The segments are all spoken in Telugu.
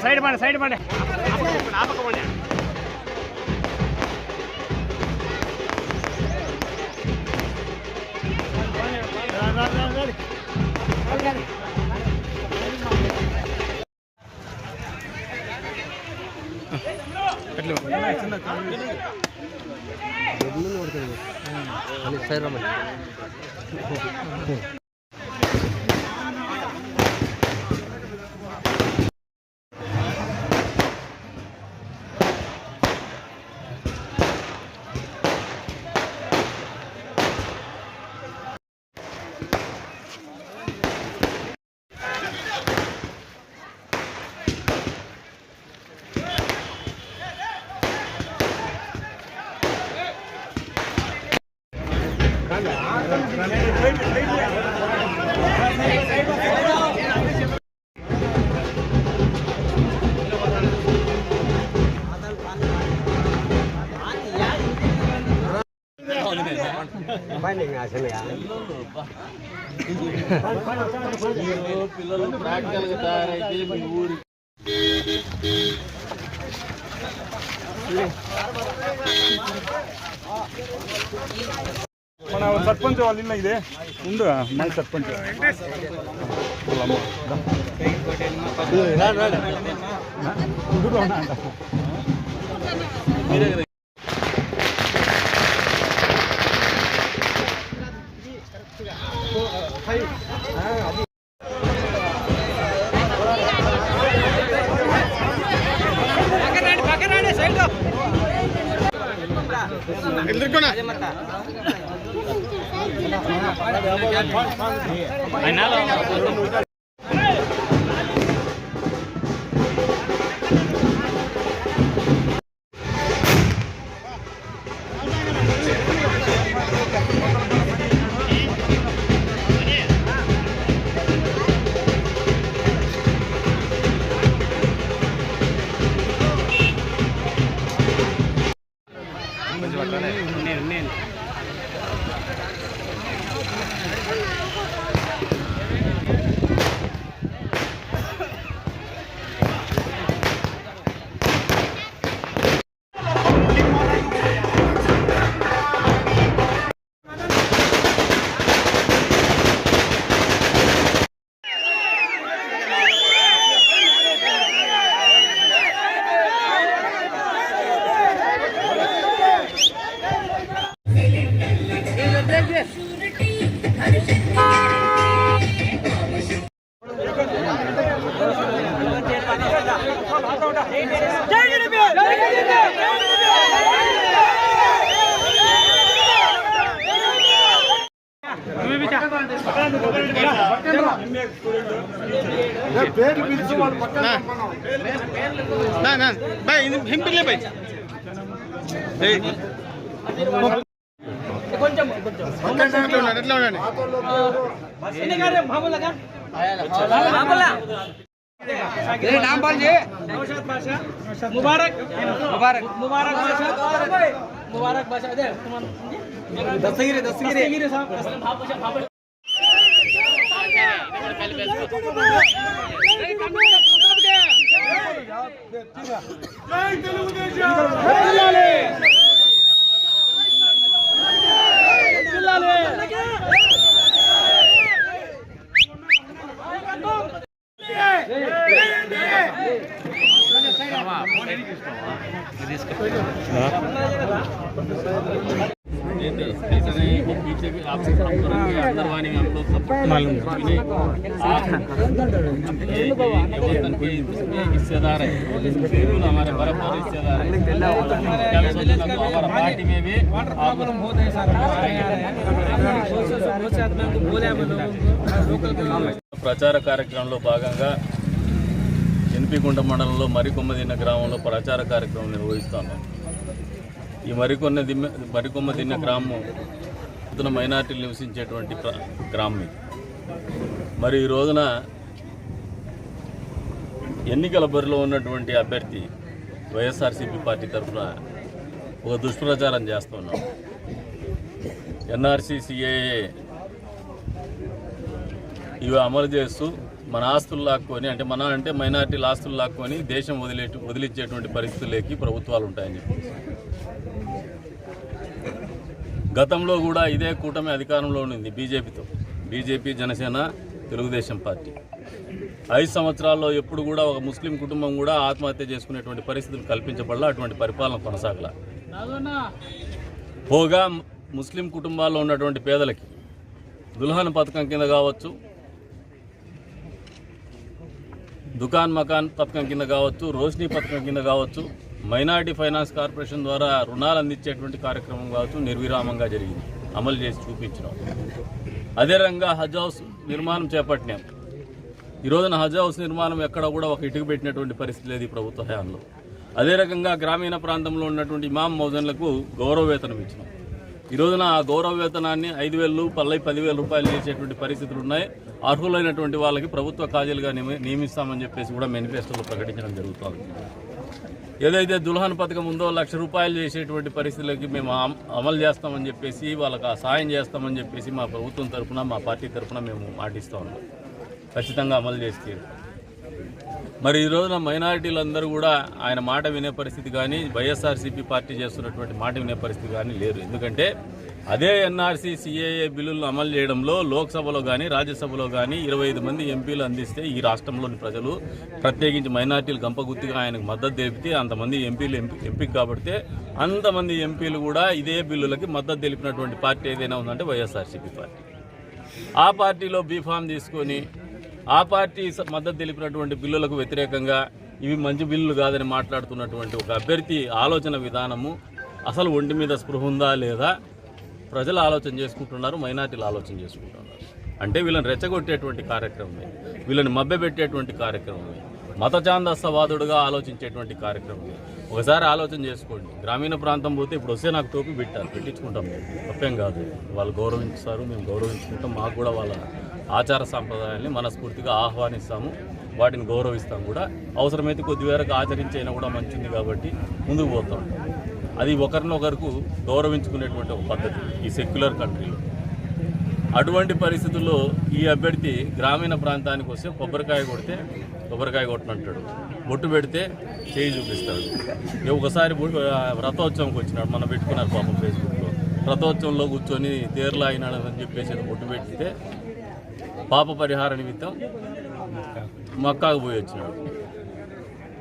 సైడ్ పండి పిల్లలు ప్రాక్టికల్గా తయారైతే మీ ఊరి మన సర్పంచ్ వాళ్ళ ఇల్లు ఇదే ఉండు మన సర్పంచ్ मुबारक मुबारक मुबारक मुबारक भाषा दे दस्तगिरी साहब पीछे भी आप अंदर वाणी में हम लोग सब हिस्सेदार है, बिल्कुल हमारे बराबर हिस्सेदार है। हमारा पार्टी में भी ప్రచార కార్యక్రమంలో భాగంగా ఎన్పికొండ మండలంలో మరికొమ్మదిన్న గ్రామంలో ప్రచార కార్యక్రమం నిర్వహిస్తున్నాం. ఈ మరికొమ్మదిన్న గ్రామం ఇతర మైనార్టీలు నివసించేటువంటి గ్రామం. మరి ఈ రోజున ఎన్నికల బరిలో ఉన్నటువంటి అభ్యర్థి వైఎస్ఆర్సీపీ పార్టీ తరఫున ఒక దుష్ప్రచారం చేస్తున్నాం. ఎన్ఆర్సీ సిఏఏ ఇవి అమలు చేస్తూ మన ఆస్తులు లాక్కొని అంటే మైనారిటీల ఆస్తులు లాక్కొని దేశం వదిలించేటువంటి పరిస్థితుల్లోకి ప్రభుత్వాలు ఉంటాయని చెప్పేసి. గతంలో కూడా ఇదే కూటమి అధికారంలో ఉంది బీజేపీ జనసేన తెలుగుదేశం పార్టీ. 5 సంవత్సరాల్లో ఎప్పుడు కూడా ఒక ముస్లిం కుటుంబం కూడా ఆత్మహత్య చేసుకునేటువంటి పరిస్థితులు కల్పించబడాల, అటువంటి పరిపాలన కొనసాగల. పోగా ముస్లిం కుటుంబాల్లో ఉన్నటువంటి పేదలకి దుల్హన్ పథకం కింద కావచ్చు, దుకాన్ మకాన్ పథకం కింద కావచ్చు, రోష్నీ పథకం కింద కావచ్చు, మైనారిటీ ఫైనాన్స్ కార్పొరేషన్ ద్వారా రుణాలు అందించేటువంటి కార్యక్రమం కావచ్చు నిర్విరామంగా జరిగింది, అమలు చేసి చూపించినాం. అదే రంగా హజ్ హౌస్ నిర్మాణం చేపట్టినాం. ఈ రోజున హజ్ హౌస్ నిర్మాణం ఎక్కడ కూడా ఒక ఇటుకు పెట్టినటువంటి పరిస్థితి లేదు ఈ ప్రభుత్వ హయాంలో. అదే రకంగా గ్రామీణ ప్రాంతంలో ఉన్నటువంటి ఇమాం మౌజన్లకు గౌరవ వేతనం ఇచ్చినాం. ఈ రోజున ఆ గౌరవ వేతనాన్ని 5,000 10,000 రూపాయలు చేసేటువంటి పరిస్థితులు ఉన్నాయి. అర్హులైనటువంటి వాళ్ళకి ప్రభుత్వ ఖాళీలుగా నియమిస్తామని చెప్పేసి కూడా మేనిఫెస్టోలో ప్రకటించడం జరుగుతుంది. ఏదైతే దుల్హన్ పథకం ఉందో 1,00,000 రూపాయలు చేసేటువంటి పరిస్థితులకి మేము అమలు చేస్తామని చెప్పేసి వాళ్ళకి ఆ సాయం చేస్తామని చెప్పేసి మా ప్రభుత్వం తరఫున మా పార్టీ తరఫున మేము మాటిస్తూ ఉన్నాం. ఖచ్చితంగా అమలు చేస్తే మరి ఈ రోజున మైనారిటీలందరూ కూడా ఆయన మాట వినే పరిస్థితి కానీ వైఎస్ఆర్సీపీ పార్టీ చేస్తున్నటువంటి మాట వినే పరిస్థితి కానీ లేరు. ఎందుకంటే అదే ఎన్ఆర్సీ సిఏఏ బిల్లులను అమలు చేయడంలో లోక్సభలో కానీ రాజ్యసభలో కానీ 25 మంది ఎంపీలు అందిస్తే ఈ రాష్ట్రంలోని ప్రజలు ప్రత్యేకించి మైనారిటీలు గంపగుత్తిగా ఆయనకు మద్దతు తెలిపితే అంతమంది ఎంపీలు ఎంపిక కాబడితే అంతమంది ఎంపీలు కూడా ఇదే బిల్లులకి మద్దతు తెలిపినటువంటి పార్టీ ఏదైనా ఉందంటే వైఎస్ఆర్సీపీ పార్టీ. ఆ పార్టీలో బీఫామ్ తీసుకొని ఆ పార్టీ మద్దతు తెలిపినటువంటి బిల్లులకు వ్యతిరేకంగా ఇవి మంచి బిల్లులు కాదని మాట్లాడుతున్నటువంటి ఒక అభ్యర్థి ఆలోచన విధానము అసలు ఒంటి మీద స్పృహ ఉందా లేదా ప్రజలు ఆలోచన చేసుకుంటున్నారు, మైనార్టీలు ఆలోచన చేసుకుంటున్నారు. అంటే వీళ్ళని రెచ్చగొట్టేటువంటి కార్యక్రమమే, వీళ్ళని మభ్యపెట్టేటువంటి కార్యక్రమమే, మత ఛాందసవాదుడుగా ఆలోచించేటువంటి కార్యక్రమమే. ఒకసారి ఆలోచన చేసుకోండి. గ్రామీణ ప్రాంతం పోతే ఇప్పుడు వస్తే నాకు టోపీ పెట్టించుకుంటాం, తప్పేం కాదు. వాళ్ళు గౌరవించుతారు, మేము గౌరవించుకుంటాం. మాకు కూడా వాళ్ళ ఆచార సాంప్రదాయాల్ని మనస్ఫూర్తిగా ఆహ్వానిస్తాము, వాటిని గౌరవిస్తాం కూడా. అవసరమైతే కొద్ది మేరకు ఆచరించైనా కూడా మంచిది కాబట్టి ముందుకు పోతాం. అది ఒకరినొకరికి గౌరవించుకునేటువంటి ఒక పద్ధతి ఈ సెక్యులర్ కంట్రీలో. అటువంటి పరిస్థితుల్లో ఈ అభ్యర్థి గ్రామీణ ప్రాంతానికి వస్తే కొబ్బరికాయ కొడితే కొబ్బరికాయ కొట్టనంటాడు, బొట్టు పెడితే చేయి చూపిస్తాడు. ఒకసారి రథోత్సవంకి వచ్చినాడు, మనం పెట్టుకున్నారు పాపం ఫేస్బుక్లో. రథోత్సవంలో కూర్చొని తేర్లా అయినాడు అని చెప్పేసి బొట్టు పెడితే పాప పరిహార నిమిత్తం మక్కాకు పోయి వచ్చినాడు.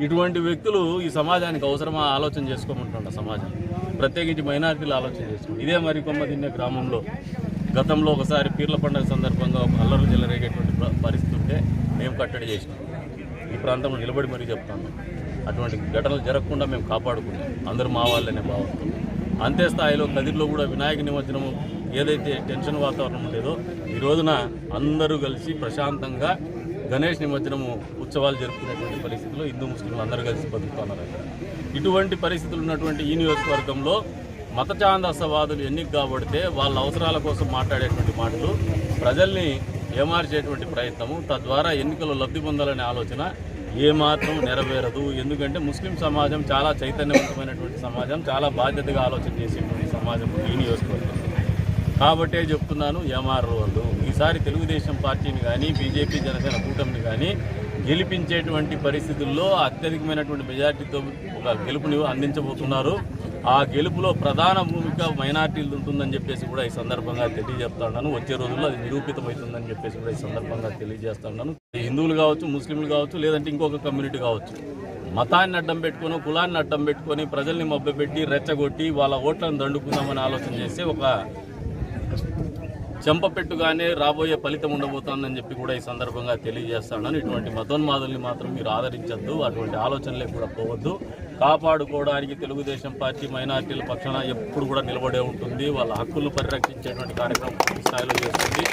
ఇటువంటి వ్యక్తులు ఈ సమాజానికి అవసరమా ఆలోచన చేసుకోమంటుంట సమాజం, ప్రత్యేకించి మైనారిటీలు ఆలోచన చేసుకోండి. ఇదే మరికొమ్మ తిన్నే గ్రామంలో గతంలో ఒకసారి పీర్ల పండుగ సందర్భంగా అల్లర్లు చెలరేగేటువంటి పరిస్థితి ఉంటే మేము కట్టడి చేసినాం. ఈ ప్రాంతంలో నిలబడి మరీ చెప్తాను, అటువంటి ఘటనలు జరగకుండా మేము కాపాడుకున్నాం, అందరూ మా వాళ్ళనే భావంతో. అంతే స్థాయిలో కదిరిలో కూడా వినాయక నిమజ్జనము ఏదైతే టెన్షన్ వాతావరణం ఉండేదో ఈ రోజున అందరూ కలిసి ప్రశాంతంగా గణేష్ నిమజ్జనము ఉత్సవాలు జరుపుకునేటువంటి పరిస్థితుల్లో హిందూ ముస్లింలు అందరూ కలిసి బతుకుతున్నారు. ఇటువంటి పరిస్థితులు ఉన్నటువంటి ఈ నియోజకవర్గంలో మత ఛాందసవాదులు ఎన్నిక కాబడితే వాళ్ళ అవసరాల కోసం మాట్లాడేటువంటి మాటలు ప్రజల్ని ఏమార్చేటువంటి ప్రయత్నము, తద్వారా ఎన్నికల్లో లబ్ధి పొందాలనే ఆలోచన ఏమాత్రం నెరవేరదు. ఎందుకంటే ముస్లిం సమాజం చాలా చైతన్యవంతమైనటువంటి సమాజం, చాలా బాధ్యతగా ఆలోచన చేసేటువంటి సమాజం ఈ నియోజకవర్గం. కాబట్టే చెప్తున్నాను, ఏమారు వాళ్ళు ఈసారి తెలుగుదేశం పార్టీని కానీ బీజేపీ జనసేన కూటమిని కానీ గెలిపించేటువంటి పరిస్థితుల్లో అత్యధికమైనటువంటి మెజార్టీతో ఒక గెలుపుని అందించబోతున్నారు. ఆ గెలుపులో ప్రధాన భూమిక మైనార్టీలు ఉంటుందని చెప్పేసి కూడా ఈ సందర్భంగా తెలియజేస్తున్నాను. వచ్చే రోజుల్లో అది నిరూపితమవుతుందని చెప్పేసి కూడా ఈ సందర్భంగా తెలియజేస్తున్నాను. హిందువులు కావచ్చు, ముస్లింలు కావచ్చు, లేదంటే ఇంకొక కమ్యూనిటీ కావచ్చు, మతాన్ని అడ్డం పెట్టుకొని కులాన్ని అడ్డం పెట్టుకొని ప్రజల్ని మభ్యపెట్టి రెచ్చగొట్టి వాళ్ళ ఓట్లను దండుకుందామని ఆలోచన చేస్తే ఒక చెంపపెట్టుగానే రాబోయే ఫలితం ఉండబోతోందని చెప్పి కూడా ఈ సందర్భంగా తెలియజేస్తున్నాను. ఇటువంటి మతోన్మాదుల్ని మాత్రం మీరు ఆదరించద్దు, అటువంటి ఆలోచనలకు కూడా పోవద్దు. కాపాడుకోవడానికి తెలుగుదేశం పార్టీ మైనార్టీల పక్షాన ఎప్పుడు కూడా నిలబడే ఉంటుంది. వాళ్ళ హక్కులను పరిరక్షించేటువంటి కార్యక్రమం పూర్తి స్థాయిలో చేస్తుంది.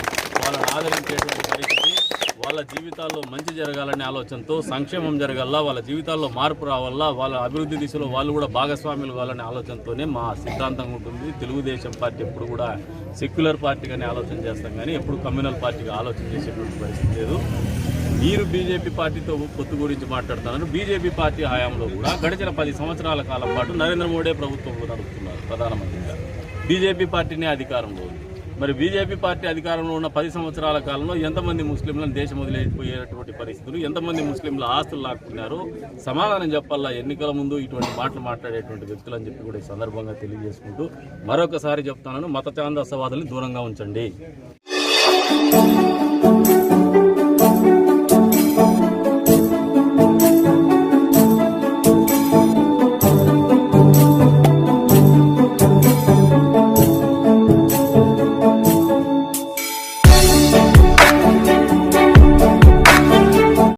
వాళ్ళని ఆదరించేటువంటి పరిస్థితి, వాళ్ళ జీవితాల్లో మంచి జరగాలనే ఆలోచనతో, సంక్షేమం జరగాల, వాళ్ళ జీవితాల్లో మార్పు రావాలా, వాళ్ళ అభివృద్ధి దిశలో వాళ్ళు కూడా భాగస్వాములు కావాలనే ఆలోచనతోనే మా సిద్ధాంతం ఉంటుంది. తెలుగుదేశం పార్టీ ఎప్పుడు కూడా సెక్యులర్ పార్టీగానే ఆలోచన చేస్తాం కానీ ఎప్పుడు కమ్యూనల్ పార్టీగా ఆలోచన చేసేటువంటి పరిస్థితి లేదు. మీరు బీజేపీ పార్టీతో పొత్తు గురించి మాట్లాడుతున్నారు. బీజేపీ పార్టీ హయాంలో కూడా గడిచిన 10 సంవత్సరాల కాలం పాటు నరేంద్ర మోడీ ప్రభుత్వంలో నడుపుతున్నారు ప్రధానమంత్రిగా. బీజేపీ పార్టీనే అధికారంలో ఉంది. మరి బీజేపీ పార్టీ అధికారంలో ఉన్న 10 సంవత్సరాల కాలంలో ఎంతమంది ముస్లింలను దేశం వదిలేకపోయేటువంటి పరిస్థితులు, ఎంతమంది ముస్లింల ఆస్తులు లాక్కున్నారు, సమాధానం చెప్పాలా ఎన్నికల ముందు ఇటువంటి మాటలు మాట్లాడేటువంటి వ్యక్తులు అని చెప్పి కూడా ఈ సందర్భంగా తెలియజేసుకుంటూ మరొకసారి చెప్తాను, మత ఛాందసవాదుల్ని దూరంగా ఉంచండి.